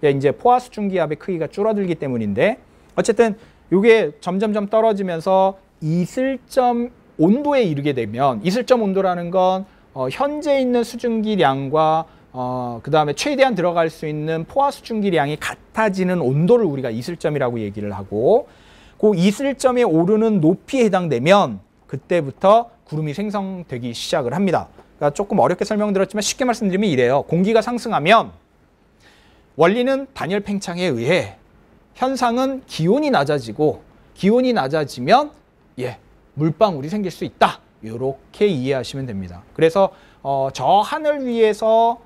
이제 포화 수증기압의 크기가 줄어들기 때문인데 어쨌든 이게 점점점 떨어지면서 이슬점 온도에 이르게 되면 이슬점 온도라는 건 현재 있는 수증기량과 그 다음에 최대한 들어갈 수 있는 포화 수증기량이 같아지는 온도를 우리가 이슬점이라고 얘기를 하고 그 이슬점에 오르는 높이에 해당되면 그때부터 구름이 생성되기 시작을 합니다. 그러니까 조금 어렵게 설명드렸지만 쉽게 말씀드리면 이래요. 공기가 상승하면 원리는 단열 팽창에 의해 현상은 기온이 낮아지고 기온이 낮아지면 물방울이 생길 수 있다. 이렇게 이해하시면 됩니다. 그래서 저 하늘 위에서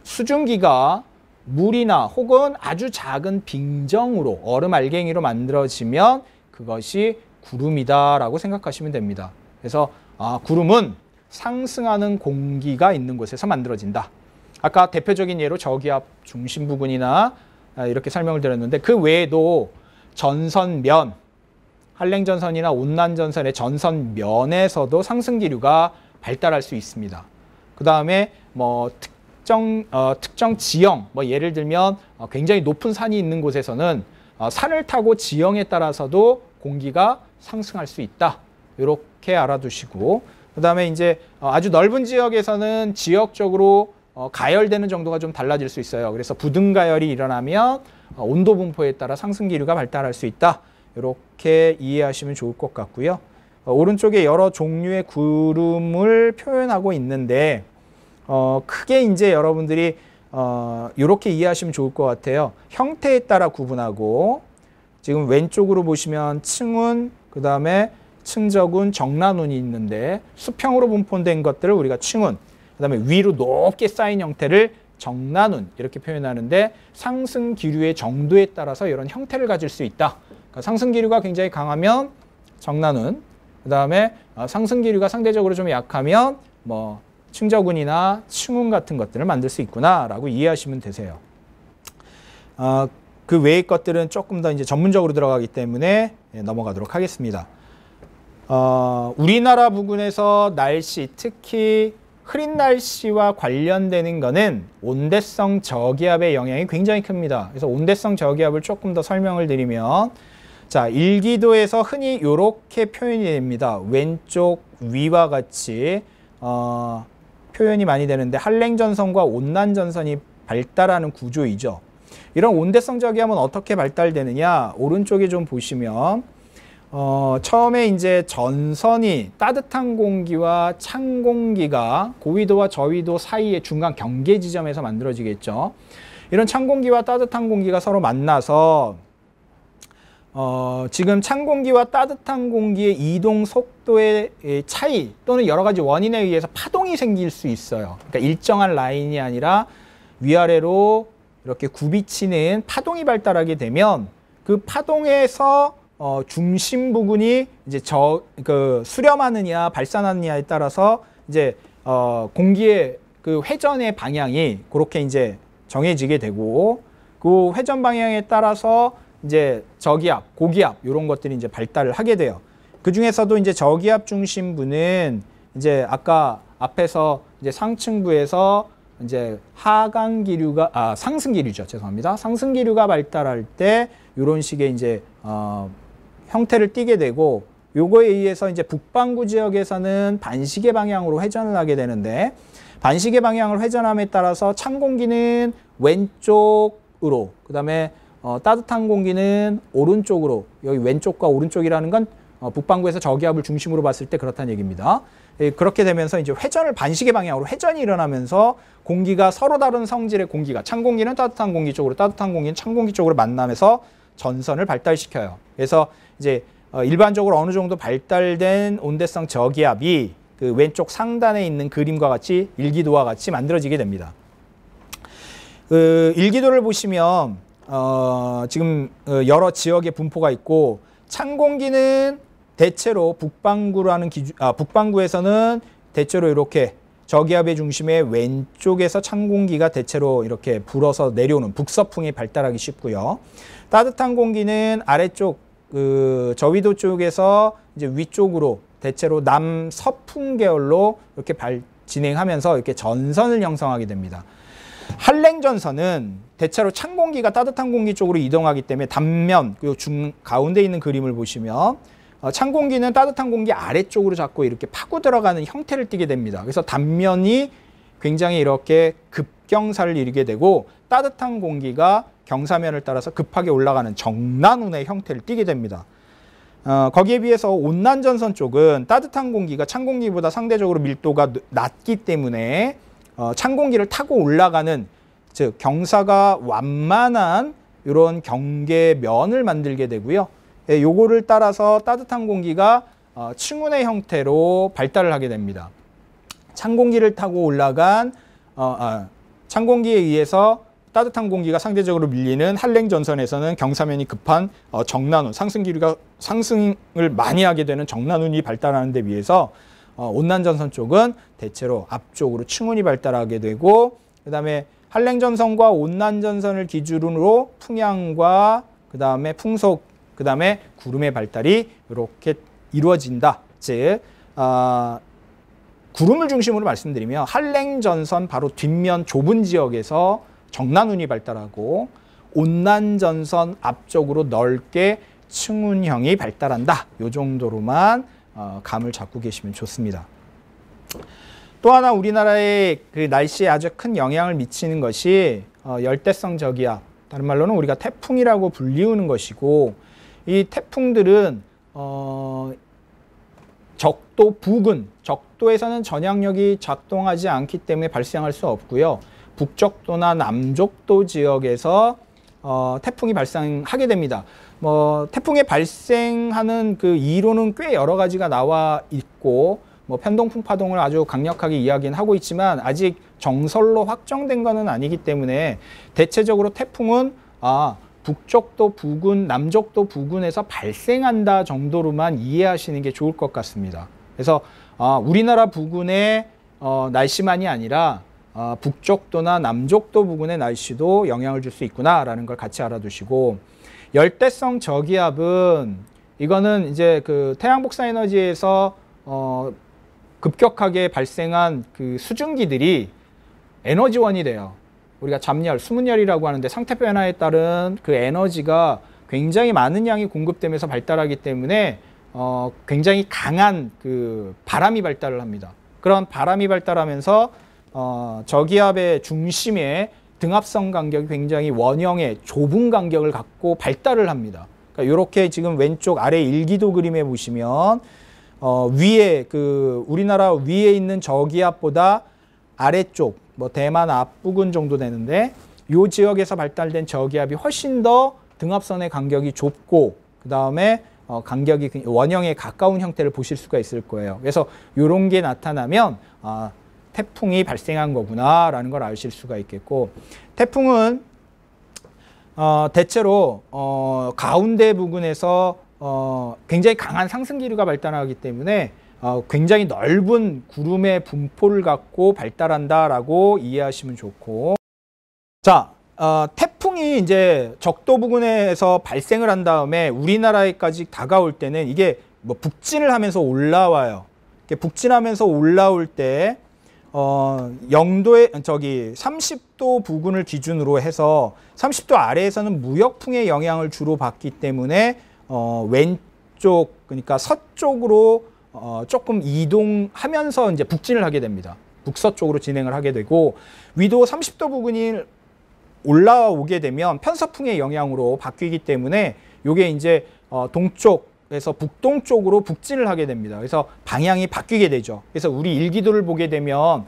수증기가 물이나 혹은 아주 작은 빙정으로 얼음 알갱이로 만들어지면 그것이 구름이다라고 생각하시면 됩니다. 그래서 구름은 상승하는 공기가 있는 곳에서 만들어진다. 아까 대표적인 예로 저기압 중심 부근이나 이렇게 설명을 드렸는데 그 외에도 전선면, 한랭전선이나 온난전선의 전선면에서도 상승기류가 발달할 수 있습니다. 그 다음에 뭐 특정 지형, 뭐 예를 들면 굉장히 높은 산이 있는 곳에서는 산을 타고 지형에 따라서도 공기가 상승할 수 있다. 이렇게 알아두시고 그 다음에 이제 아주 넓은 지역에서는 지역적으로 가열되는 정도가 좀 달라질 수 있어요. 그래서 부등가열이 일어나면 온도 분포에 따라 상승기류가 발달할 수 있다. 이렇게 이해하시면 좋을 것 같고요. 오른쪽에 여러 종류의 구름을 표현하고 있는데 크게 이제 여러분들이 이렇게 이해하시면 좋을 것 같아요. 형태에 따라 구분하고 지금 왼쪽으로 보시면 층운, 그 다음에 층적운, 정란운이 있는데 수평으로 분포된 것들을 우리가 층운, 그 다음에 위로 높게 쌓인 형태를 정란운 이렇게 표현하는데 상승 기류의 정도에 따라서 이런 형태를 가질 수 있다. 그러니까 상승 기류가 굉장히 강하면 정란운, 그 다음에 상승 기류가 상대적으로 좀 약하면 뭐 층적운이나 층운 같은 것들을 만들 수 있구나라고 이해하시면 되세요. 그 외의 것들은 조금 더 이제 전문적으로 들어가기 때문에 넘어가도록 하겠습니다. 우리나라 부근에서 날씨, 특히 흐린 날씨와 관련되는 거는 온대성 저기압의 영향이 굉장히 큽니다. 그래서 온대성 저기압을 조금 더 설명을 드리면 자, 일기도에서 흔히 이렇게 표현이 됩니다. 왼쪽 위와 같이 표현이 많이 되는데 한랭전선과 온난전선이 발달하는 구조이죠. 이런 온대성 저기압은 어떻게 발달되느냐? 오른쪽에 좀 보시면 처음에 이제 전선이 따뜻한 공기와 찬 공기가 고위도와 저위도 사이의 중간 경계 지점에서 만들어지겠죠. 이런 찬 공기와 따뜻한 공기가 서로 만나서 지금 찬 공기와 따뜻한 공기의 이동 속도의 차이 또는 여러 가지 원인에 의해서 파동이 생길 수 있어요. 그러니까 일정한 라인이 아니라 위아래로 이렇게 굽이치는 파동이 발달하게 되면 그 파동에서 중심 부근이 이제 수렴하느냐 발산하느냐에 따라서 이제 공기의 그 회전의 방향이 그렇게 이제 정해지게 되고 그 회전 방향에 따라서 이제 저기압, 고기압 이런 것들이 이제 발달을 하게 돼요. 그 중에서도 이제 저기압 중심부는 이제 아까 앞에서 이제 상층부에서 이제 하강기류가 상승기류죠. 죄송합니다. 상승기류가 발달할 때 이런 식의 이제 형태를 띠게 되고 요거에 의해서 이제 북반구 지역에서는 반시계 방향으로 회전을 하게 되는데 반시계 방향을 회전함에 따라서 찬 공기는 왼쪽으로 그다음에 따뜻한 공기는 오른쪽으로 여기 왼쪽과 오른쪽이라는 건 북반구에서 저기압을 중심으로 봤을 때 그렇다는 얘기입니다. 그렇게 되면서 이제 회전을 반시계 방향으로 회전이 일어나면서 공기가 서로 다른 성질의 공기가 찬 공기는 따뜻한 공기 쪽으로 따뜻한 공기는 찬 공기 쪽으로 만나면서 전선을 발달시켜요. 그래서 이제 일반적으로 어느 정도 발달된 온대성 저기압이 그 왼쪽 상단에 있는 그림과 같이 일기도와 같이 만들어지게 됩니다. 일기도를 보시면 지금 여러 지역의 분포가 있고 찬 공기는 대체로 북반구에서는 대체로 이렇게 저기압의 저기압의 왼쪽에서 찬 공기가 대체로 이렇게 불어서 내려오는 북서풍이 발달하기 쉽고요. 따뜻한 공기는 아래쪽 저위도 쪽에서 이제 위쪽으로 대체로 남서풍 계열로 이렇게 진행하면서 이렇게 전선을 형성하게 됩니다. 한랭전선은 대체로 찬 공기가 따뜻한 공기 쪽으로 이동하기 때문에 단면, 그리고 가운데 있는 그림을 보시면 찬 공기는 따뜻한 공기 아래쪽으로 자꾸 이렇게 파고 들어가는 형태를 띠게 됩니다. 그래서 단면이 굉장히 이렇게 급경사를 이루게 되고 따뜻한 공기가 경사면을 따라서 급하게 올라가는 정난운의 형태를 띠게 됩니다. 거기에 비해서 온난전선 쪽은 따뜻한 공기가 찬 공기보다 상대적으로 밀도가 낮기 때문에 찬 공기를 타고 올라가는, 즉 경사가 완만한 이런 경계면을 만들게 되고요. 요거를 따라서 따뜻한 공기가 층운의 형태로 발달을 하게 됩니다. 찬 공기를 타고 올라간 찬 공기에 의해서 따뜻한 공기가 상대적으로 밀리는 한랭전선에서는 경사면이 급한 정난운, 상승을 많이 하게 되는 정난운이 발달하는 데 비해서 온난전선 쪽은 대체로 앞쪽으로 층운이 발달하게 되고, 그 다음에 한랭전선과 온난전선을 기준으로 풍향과 그 다음에 풍속, 그 다음에 구름의 발달이 이렇게 이루어진다. 즉 구름을 중심으로 말씀드리면 한랭전선 바로 뒷면 좁은 지역에서 정난운이 발달하고 온난전선 앞쪽으로 넓게 층운형이 발달한다. 이 정도로만 감을 잡고 계시면 좋습니다. 또 하나 우리나라의 그 날씨에 아주 큰 영향을 미치는 것이 열대성 저기압, 다른 말로는 우리가 태풍이라고 불리우는 것이고, 이 태풍들은 적도 부근, 적도에서는 전향력이 작동하지 않기 때문에 발생할 수 없고요. 북적도나 남적도 지역에서 태풍이 발생하게 됩니다. 태풍이 발생하는 그 이론은 꽤 여러 가지가 나와 있고, 편동풍 파동을 아주 강력하게 이야기는 하고 있지만 아직 정설로 확정된 것은 아니기 때문에 대체적으로 태풍은 북적도 부근, 남적도 부근에서 발생한다 정도로만 이해하시는 게 좋을 것 같습니다. 그래서 우리나라 부근의 날씨만이 아니라 북적도나 남적도 부근의 날씨도 영향을 줄 수 있구나라는 걸 같이 알아두시고, 열대성 저기압은 이거는 이제 그 태양복사에너지에서 급격하게 발생한 그 수증기들이 에너지원이 돼요. 우리가 잡열, 수문열이라고 하는데 상태 변화에 따른 그 에너지가 굉장히 많은 양이 공급되면서 발달하기 때문에 굉장히 강한 그 바람이 발달을 합니다. 그런 바람이 발달하면서 저기압의 중심에 등압성 간격이 굉장히 원형의 좁은 간격을 갖고 발달을 합니다. 그러니까 이렇게 지금 왼쪽 아래 일기도 그림에 보시면 위에 그 우리나라 위에 있는 저기압보다 아래쪽 대만 앞부근 정도 되는데 이 지역에서 발달된 저기압이 훨씬 더 등압선의 간격이 좁고 그 다음에 간격이 원형에 가까운 형태를 보실 수가 있을 거예요. 그래서 이런 게 나타나면 태풍이 발생한 거구나라는 걸 아실 수가 있겠고, 태풍은 대체로 가운데 부근에서 굉장히 강한 상승 기류가 발달하기 때문에 굉장히 넓은 구름의 분포를 갖고 발달한다라고 이해하시면 좋고, 자, 태풍이 이제 적도 부근에서 발생을 한 다음에 우리나라에까지 다가올 때는 이게 북진을 하면서 올라와요. 북진하면서 올라올 때 영도의 30도 부근을 기준으로 해서 30도 아래에서는 무역풍의 영향을 주로 받기 때문에 왼쪽, 그러니까 서쪽으로 조금 이동하면서 이제 북진을 하게 됩니다. 북서쪽으로 진행을 하게 되고, 위도 30도 부근이 올라오게 되면 편서풍의 영향으로 바뀌기 때문에 이게 이제 동쪽에서 북동쪽으로 북진을 하게 됩니다. 그래서 방향이 바뀌게 되죠. 그래서 우리 일기도를 보게 되면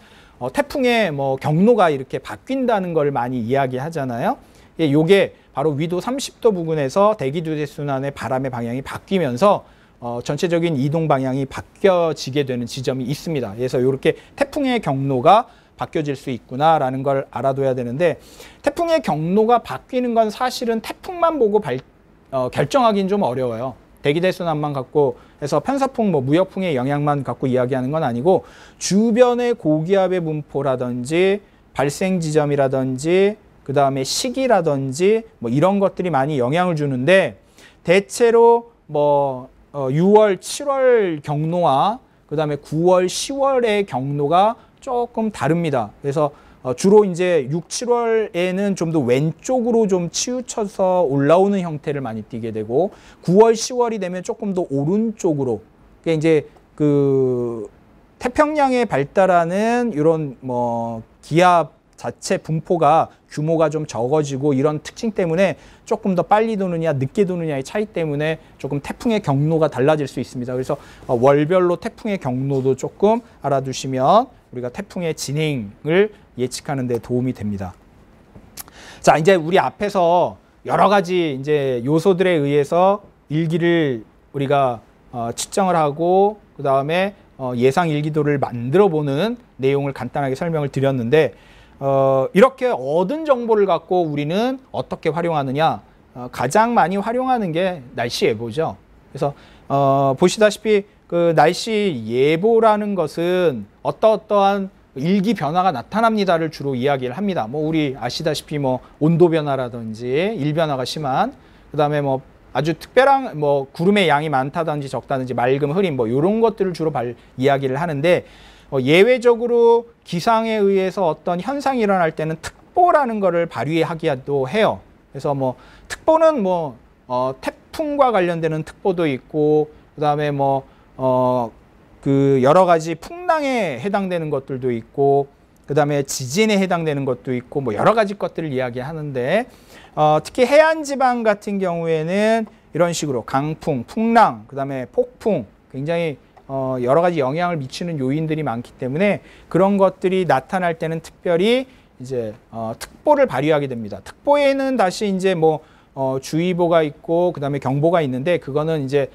태풍의 경로가 이렇게 바뀐다는 걸 많이 이야기하잖아요. 이게 바로 위도 30도 부근에서 대기두대순환의 바람의 방향이 바뀌면서 전체적인 이동 방향이 바뀌어지게 되는 지점이 있습니다. 그래서 이렇게 태풍의 경로가 바뀌어질 수 있구나라는 걸 알아둬야 되는데, 태풍의 경로가 바뀌는 건 사실은 태풍만 보고 결정하기는 좀 어려워요. 대기대순환만 갖고 해서 편서풍, 무역풍의 영향만 갖고 이야기하는 건 아니고 주변의 고기압의 분포라든지 발생 지점이라든지 그 다음에 시기라든지 이런 것들이 많이 영향을 주는데, 대체로 6월, 7월 경로와 그 다음에 9월, 10월의 경로가 조금 다릅니다. 그래서 주로 이제 6, 7월에는 좀 더 왼쪽으로 좀 치우쳐서 올라오는 형태를 많이 띠게 되고 9월, 10월이 되면 조금 더 오른쪽으로 그러니까 이제 그 태평양에 발달하는 이런 뭐 기압 자체 분포가 규모가 좀 적어지고 이런 특징 때문에 조금 더 빨리 도느냐 늦게 도느냐의 차이 때문에 조금 태풍의 경로가 달라질 수 있습니다. 그래서 월별로 태풍의 경로도 조금 알아두시면 우리가 태풍의 진행을 예측하는 데 도움이 됩니다. 자, 이제 우리 앞에서 여러 가지 이제 요소들에 의해서 일기를 우리가 측정을 하고 그 다음에 예상 일기도를 만들어 보는 내용을 간단하게 설명을 드렸는데 이렇게 얻은 정보를 갖고 우리는 어떻게 활용하느냐 가장 많이 활용하는 게 날씨 예보죠. 그래서 보시다시피 그 날씨 예보라는 것은 어떠한 일기 변화가 나타납니다를 주로 이야기를 합니다. 뭐 우리 아시다시피 뭐 온도 변화라든지 일 변화가 심한 그다음에 뭐 아주 특별한 뭐 구름의 양이 많다든지 적다든지 맑음 흐림 뭐 이런 것들을 주로 이야기를 하는데 예외적으로 기상에 의해서 어떤 현상이 일어날 때는 특보라는 거를 발휘하기도 해요. 그래서 뭐 특보는 뭐 태풍과 관련되는 특보도 있고 그다음에 뭐 그 여러 가지 풍랑에 해당되는 것들도 있고 그다음에 지진에 해당되는 것도 있고 뭐 여러 가지 것들을 이야기하는데 특히 해안 지방 같은 경우에는 이런 식으로 강풍, 풍랑, 그다음에 폭풍 굉장히 여러 가지 영향을 미치는 요인들이 많기 때문에 그런 것들이 나타날 때는 특별히 이제 특보를 발휘하게 됩니다. 특보에는 다시 이제 뭐 주의보가 있고 그다음에 경보가 있는데 그거는 이제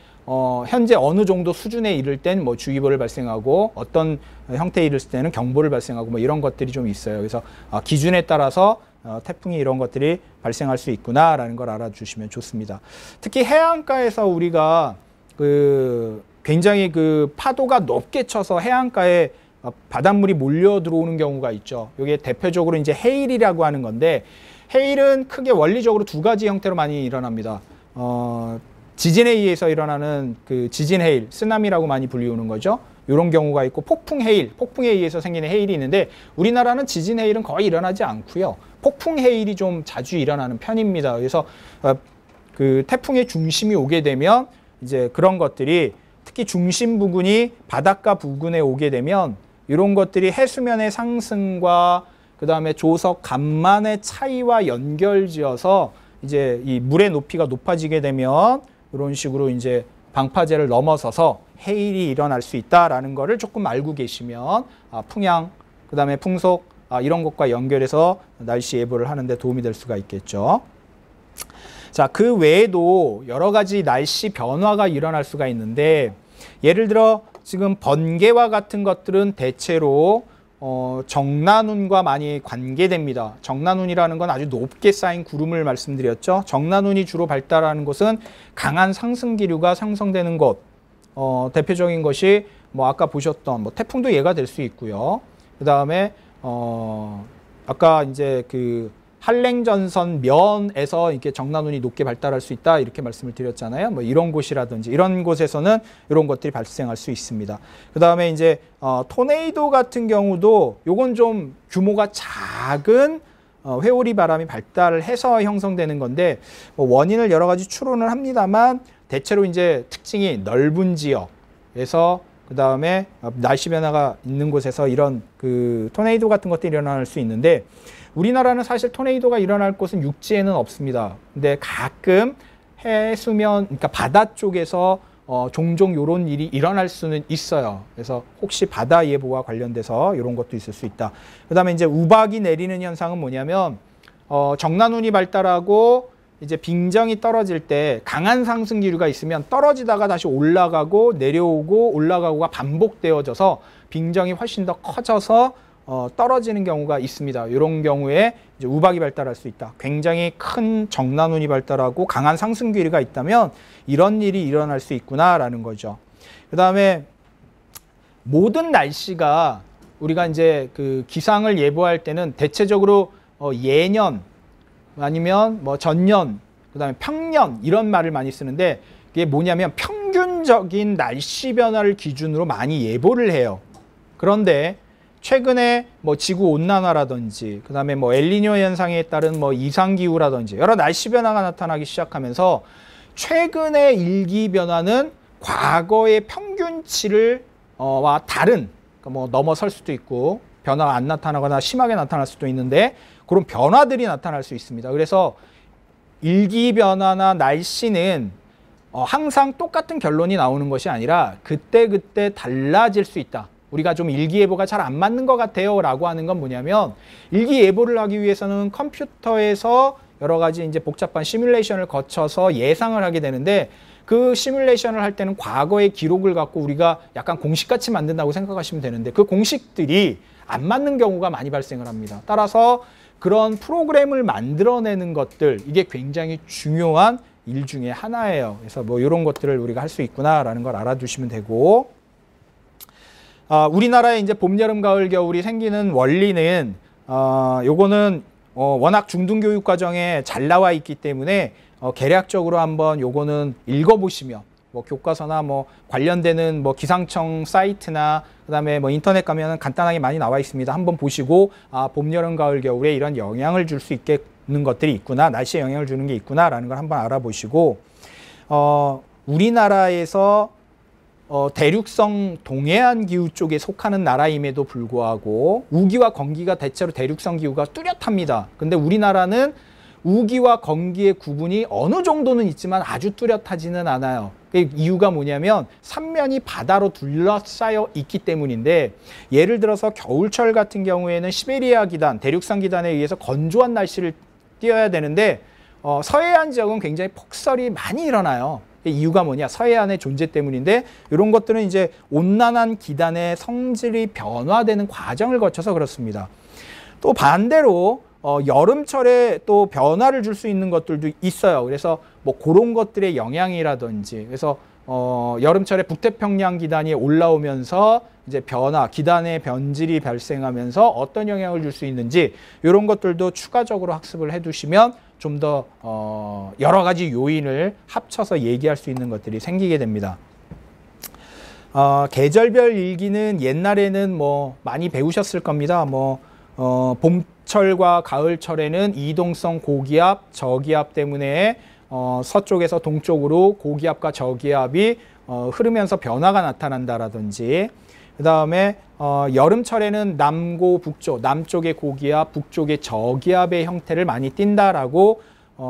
현재 어느 정도 수준에 이를 땐 뭐 주의보를 발생하고 어떤 형태에 이를 때는 경보를 발생하고 뭐 이런 것들이 좀 있어요. 그래서 기준에 따라서 태풍이 이런 것들이 발생할 수 있구나라는 걸 알아주시면 좋습니다. 특히 해안가에서 우리가 그 굉장히 그 파도가 높게 쳐서 해안가에 바닷물이 몰려 들어오는 경우가 있죠. 이게 대표적으로 이제 해일이라고 하는 건데 해일은 크게 원리적으로 두 가지 형태로 많이 일어납니다. 지진에 의해서 일어나는 그 지진 해일, 쓰나미라고 많이 불리우는 거죠. 이런 경우가 있고 폭풍 해일, 폭풍에 의해서 생기는 해일이 있는데 우리나라는 지진 해일은 거의 일어나지 않고요. 폭풍 해일이 좀 자주 일어나는 편입니다. 그래서 그 태풍의 중심이 오게 되면 이제 그런 것들이 특히 중심 부근이 바닷가 부근에 오게 되면 이런 것들이 해수면의 상승과 그 다음에 조석 간만의 차이와 연결지어서 이제 이 물의 높이가 높아지게 되면 이런 식으로 이제 방파제를 넘어서서 해일이 일어날 수 있다라는 거를 조금 알고 계시면 풍향, 그 다음에 풍속 이런 것과 연결해서 날씨 예보를 하는데 도움이 될 수가 있겠죠. 자, 그 외에도 여러 가지 날씨 변화가 일어날 수가 있는데 예를 들어 지금 번개와 같은 것들은 대체로 정난운과 많이 관계됩니다. 정난운이라는 건 아주 높게 쌓인 구름을 말씀드렸죠. 정난운이 주로 발달하는 곳은 강한 상승기류가 상승되는 곳. 대표적인 것이 뭐 아까 보셨던 뭐 태풍도 예가 될 수 있고요. 그 다음에 아까 이제 그 한랭전선 면에서 이렇게 정난운이 높게 발달할 수 있다 이렇게 말씀을 드렸잖아요. 뭐 이런 곳이라든지 이런 곳에서는 이런 것들이 발생할 수 있습니다. 그 다음에 이제 토네이도 같은 경우도 요건 좀 규모가 작은 회오리 바람이 발달을 해서 형성되는 건데 뭐 원인을 여러 가지 추론을 합니다만 대체로 이제 특징이 넓은 지역에서 그 다음에 날씨 변화가 있는 곳에서 이런 그 토네이도 같은 것들이 일어날 수 있는데 우리나라는 사실 토네이도가 일어날 곳은 육지에는 없습니다. 근데 가끔 해수면, 그러니까 바다 쪽에서 종종 이런 일이 일어날 수는 있어요. 그래서 혹시 바다 예보와 관련돼서 이런 것도 있을 수 있다. 그 다음에 이제 우박이 내리는 현상은 뭐냐면 정난운이 발달하고 이제 빙정이 떨어질 때 강한 상승 기류가 있으면 떨어지다가 다시 올라가고 내려오고 올라가고가 반복되어져서 빙정이 훨씬 더 커져서 떨어지는 경우가 있습니다. 이런 경우에 이제 우박이 발달할 수 있다. 굉장히 큰 정난운이 발달하고 강한 상승 기류가 있다면 이런 일이 일어날 수 있구나라는 거죠. 그 다음에 모든 날씨가 우리가 이제 그 기상을 예보할 때는 대체적으로 예년 아니면 뭐 전년, 그 다음에 평년 이런 말을 많이 쓰는데 그게 뭐냐면 평균적인 날씨 변화를 기준으로 많이 예보를 해요. 그런데 최근에 뭐 지구 온난화라든지 그다음에 뭐 엘니뇨 현상에 따른 뭐 이상 기후라든지 여러 날씨 변화가 나타나기 시작하면서 최근의 일기 변화는 과거의 평균치를 와 다른 그러니까 뭐 넘어설 수도 있고 변화가 안 나타나거나 심하게 나타날 수도 있는데 그런 변화들이 나타날 수 있습니다. 그래서 일기 변화나 날씨는 항상 똑같은 결론이 나오는 것이 아니라 그때그때 달라질 수 있다. 우리가 좀 일기예보가 잘 안 맞는 것 같아요 라고 하는 건 뭐냐면 일기예보를 하기 위해서는 컴퓨터에서 여러 가지 이제 복잡한 시뮬레이션을 거쳐서 예상을 하게 되는데 그 시뮬레이션을 할 때는 과거의 기록을 갖고 우리가 약간 공식같이 만든다고 생각하시면 되는데 그 공식들이 안 맞는 경우가 많이 발생을 합니다. 따라서 그런 프로그램을 만들어내는 것들 이게 굉장히 중요한 일 중에 하나예요. 그래서 뭐 이런 것들을 우리가 할 수 있구나라는 걸 알아두시면 되고 우리나라에 이제 봄, 여름, 가을, 겨울이 생기는 원리는 요거는 워낙 중등교육 과정에 잘 나와 있기 때문에 개략적으로 한번 요거는 읽어보시면 뭐 교과서나 뭐 관련되는 뭐 기상청 사이트나 그다음에 뭐 인터넷 가면은 간단하게 많이 나와 있습니다. 한번 보시고 봄, 여름, 가을, 겨울에 이런 영향을 줄 수 있는 것들이 있구나, 날씨에 영향을 주는 게 있구나라는 걸 한번 알아보시고 우리나라에서 대륙성 동해안 기후 쪽에 속하는 나라임에도 불구하고 우기와 건기가 대체로 대륙성 기후가 뚜렷합니다. 근데 우리나라는 우기와 건기의 구분이 어느 정도는 있지만 아주 뚜렷하지는 않아요. 그 이유가 뭐냐면 삼면이 바다로 둘러싸여 있기 때문인데 예를 들어서 겨울철 같은 경우에는 시베리아 기단, 대륙성 기단에 의해서 건조한 날씨를 띄어야 되는데 서해안 지역은 굉장히 폭설이 많이 일어나요. 이유가 뭐냐? 서해안의 존재 때문인데 이런 것들은 이제 온난한 기단의 성질이 변화되는 과정을 거쳐서 그렇습니다. 또 반대로 여름철에 또 변화를 줄 수 있는 것들도 있어요. 그래서 뭐 그런 것들의 영향이라든지 그래서 여름철에 북태평양 기단이 올라오면서 이제 변화, 기단의 변질이 발생하면서 어떤 영향을 줄 수 있는지 이런 것들도 추가적으로 학습을 해두시면 좀 더 여러 가지 요인을 합쳐서 얘기할 수 있는 것들이 생기게 됩니다. 계절별 일기는 옛날에는 뭐 많이 배우셨을 겁니다. 뭐 봄철과 가을철에는 이동성 고기압, 저기압 때문에 서쪽에서 동쪽으로 고기압과 저기압이 흐르면서 변화가 나타난다라든지 그 다음에 여름철에는 남고 북쪽, 남쪽의 고기압, 북쪽의 저기압의 형태를 많이 띈다라고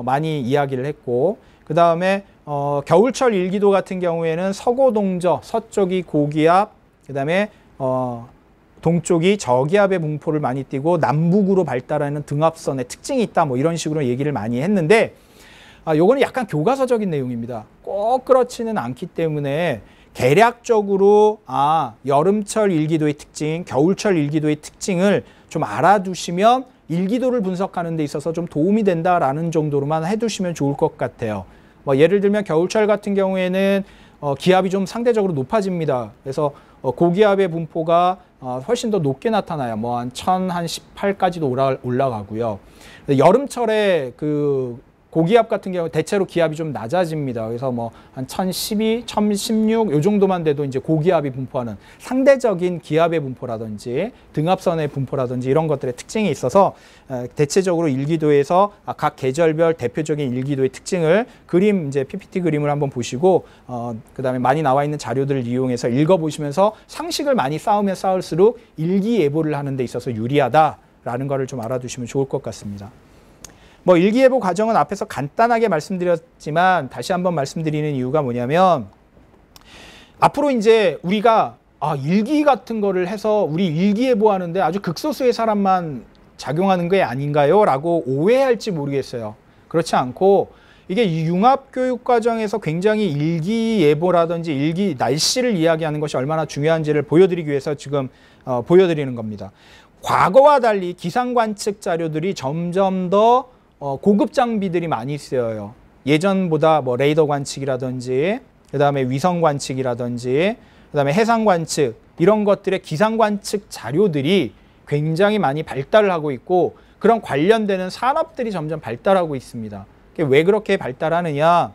많이 이야기를 했고 그 다음에 겨울철 일기도 같은 경우에는 서고동저, 서쪽이 고기압, 그 다음에 동쪽이 저기압의 분포를 많이 띄고 남북으로 발달하는 등압선의 특징이 있다 뭐 이런 식으로 얘기를 많이 했는데 요거는 약간 교과서적인 내용입니다. 꼭 그렇지는 않기 때문에 개략적으로 여름철 일기도의 특징, 겨울철 일기도의 특징을 좀 알아두시면 일기도를 분석하는 데 있어서 좀 도움이 된다라는 정도로만 해두시면 좋을 것 같아요. 뭐 예를 들면 겨울철 같은 경우에는 기압이 좀 상대적으로 높아집니다. 그래서 고기압의 분포가 훨씬 더 높게 나타나요. 뭐 한 1018까지도 올라가고요. 여름철에 그 고기압 같은 경우 대체로 기압이 좀 낮아집니다. 그래서 뭐 한 1012, 1016 요 정도만 돼도 이제 고기압이 분포하는 상대적인 기압의 분포라든지 등압선의 분포라든지 이런 것들의 특징이 있어서 대체적으로 일기도에서 각 계절별 대표적인 일기도의 특징을 그림 이제 PPT 그림을 한번 보시고 그다음에 많이 나와 있는 자료들을 이용해서 읽어보시면서 상식을 많이 쌓으면 쌓을수록 일기예보를 하는 데 있어서 유리하다라는 거를 좀 알아두시면 좋을 것 같습니다. 뭐 일기예보 과정은 앞에서 간단하게 말씀드렸지만 다시 한번 말씀드리는 이유가 뭐냐면 앞으로 이제 우리가 일기 같은 거를 해서 우리 일기예보 하는데 아주 극소수의 사람만 작용하는 게 아닌가요? 라고 오해할지 모르겠어요. 그렇지 않고 이게 융합교육 과정에서 굉장히 일기예보라든지 일기 날씨를 이야기하는 것이 얼마나 중요한지를 보여드리기 위해서 지금 보여드리는 겁니다. 과거와 달리 기상관측 자료들이 점점 더 고급 장비들이 많이 쓰여요. 예전보다 뭐 레이더 관측이라든지 그 다음에 위성 관측이라든지 그 다음에 해상 관측 이런 것들의 기상 관측 자료들이 굉장히 많이 발달을 하고 있고 그런 관련되는 산업들이 점점 발달하고 있습니다. 왜 그렇게 발달하느냐?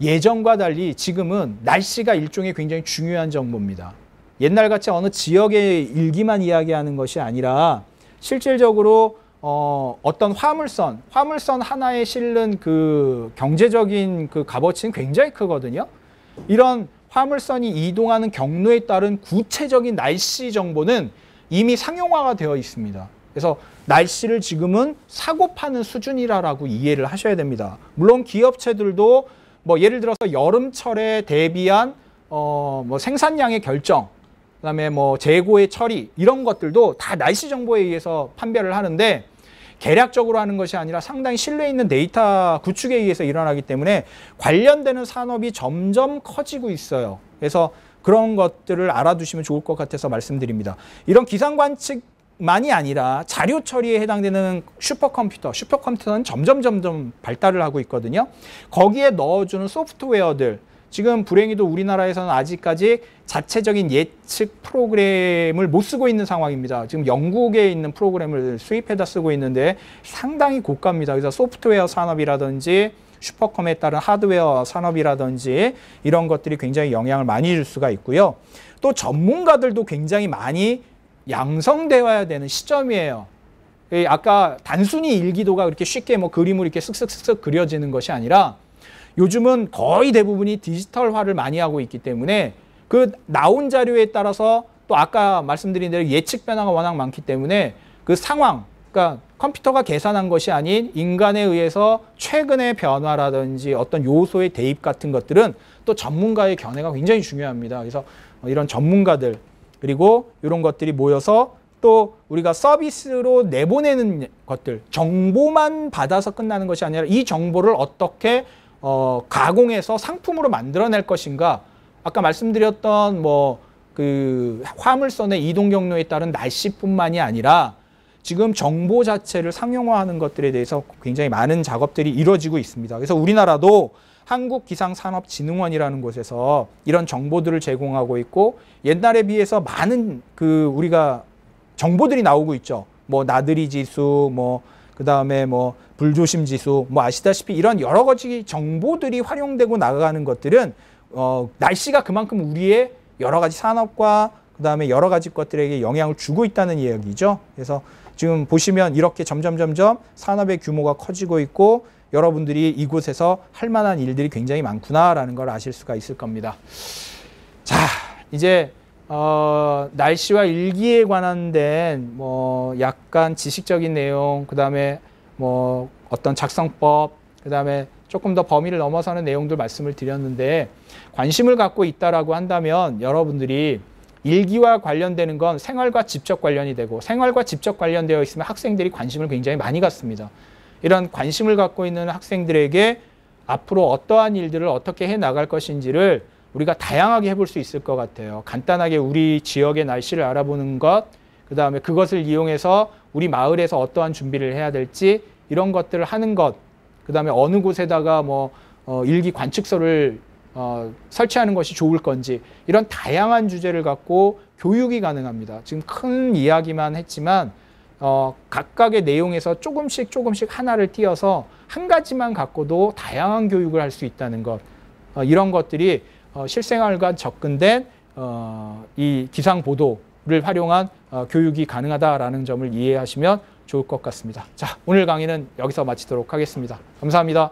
예전과 달리 지금은 날씨가 일종의 굉장히 중요한 정보입니다. 옛날같이 어느 지역의 일기만 이야기하는 것이 아니라 실질적으로 어떤 화물선 하나에 실는 그 경제적인 그 값어치는 굉장히 크거든요. 이런 화물선이 이동하는 경로에 따른 구체적인 날씨 정보는 이미 상용화가 되어 있습니다. 그래서 날씨를 지금은 사고 파는 수준이라고 이해를 하셔야 됩니다. 물론 기업체들도 뭐 예를 들어서 여름철에 대비한 뭐 생산량의 결정, 그다음에 뭐 재고의 처리 이런 것들도 다 날씨 정보에 의해서 판별을 하는데 계략적으로 하는 것이 아니라 상당히 신뢰 있는 데이터 구축에 의해서 일어나기 때문에 관련되는 산업이 점점 커지고 있어요. 그래서 그런 것들을 알아두시면 좋을 것 같아서 말씀드립니다. 이런 기상 관측만이 아니라 자료 처리에 해당되는 슈퍼컴퓨터는 점점 발달을 하고 있거든요. 거기에 넣어주는 소프트웨어들, 지금 불행히도 우리나라에서는 아직까지 자체적인 예측 프로그램을 못 쓰고 있는 상황입니다. 지금 영국에 있는 프로그램을 수입해다 쓰고 있는데 상당히 고가입니다. 그래서 소프트웨어 산업이라든지 슈퍼컴에 따른 하드웨어 산업이라든지 이런 것들이 굉장히 영향을 많이 줄 수가 있고요. 또 전문가들도 굉장히 많이 양성되어야 되는 시점이에요. 아까 단순히 일기도가 그렇게 쉽게 뭐 그림으로 이렇게 쓱쓱쓱 그려지는 것이 아니라 요즘은 거의 대부분이 디지털화를 많이 하고 있기 때문에 그 나온 자료에 따라서 또 아까 말씀드린 대로 예측 변화가 워낙 많기 때문에 그 상황, 그러니까 컴퓨터가 계산한 것이 아닌 인간에 의해서 최근의 변화라든지 어떤 요소의 대입 같은 것들은 또 전문가의 견해가 굉장히 중요합니다. 그래서 이런 전문가들 그리고 이런 것들이 모여서 또 우리가 서비스로 내보내는 것들, 정보만 받아서 끝나는 것이 아니라 이 정보를 어떻게 가공해서 상품으로 만들어낼 것인가. 아까 말씀드렸던 뭐 그 화물선의 이동 경로에 따른 날씨뿐만이 아니라 지금 정보 자체를 상용화하는 것들에 대해서 굉장히 많은 작업들이 이루어지고 있습니다. 그래서 우리나라도 한국기상산업진흥원이라는 곳에서 이런 정보들을 제공하고 있고 옛날에 비해서 많은 그 우리가 정보들이 나오고 있죠. 뭐 나들이 지수, 뭐 그다음에 뭐 불조심 지수, 뭐 아시다시피 이런 여러 가지 정보들이 활용되고 나가는 것들은 날씨가 그만큼 우리의 여러 가지 산업과 그다음에 여러 가지 것들에게 영향을 주고 있다는 이야기죠. 그래서 지금 보시면 이렇게 점점 산업의 규모가 커지고 있고 여러분들이 이곳에서 할 만한 일들이 굉장히 많구나라는 걸 아실 수가 있을 겁니다. 자, 이제 날씨와 일기에 관한된 뭐 약간 지식적인 내용, 그다음에 뭐 어떤 작성법, 그다음에 조금 더 범위를 넘어서는 내용들 말씀을 드렸는데 관심을 갖고 있다라고 한다면 여러분들이 일기와 관련되는 건 생활과 직접 관련이 되고 생활과 직접 관련되어 있으면 학생들이 관심을 굉장히 많이 갖습니다. 이런 관심을 갖고 있는 학생들에게 앞으로 어떠한 일들을 어떻게 해 나갈 것인지를 우리가 다양하게 해볼 수 있을 것 같아요. 간단하게 우리 지역의 날씨를 알아보는 것, 그 다음에 그것을 이용해서 우리 마을에서 어떠한 준비를 해야 될지 이런 것들을 하는 것, 그 다음에 어느 곳에다가 뭐 일기 관측소를 설치하는 것이 좋을 건지 이런 다양한 주제를 갖고 교육이 가능합니다. 지금 큰 이야기만 했지만 각각의 내용에서 조금씩 하나를 띄어서 한 가지만 갖고도 다양한 교육을 할 수 있다는 것, 이런 것들이 실생활과 접근된 이 기상보도를 활용한 교육이 가능하다라는 점을 이해하시면 좋을 것 같습니다. 자, 오늘 강의는 여기서 마치도록 하겠습니다. 감사합니다.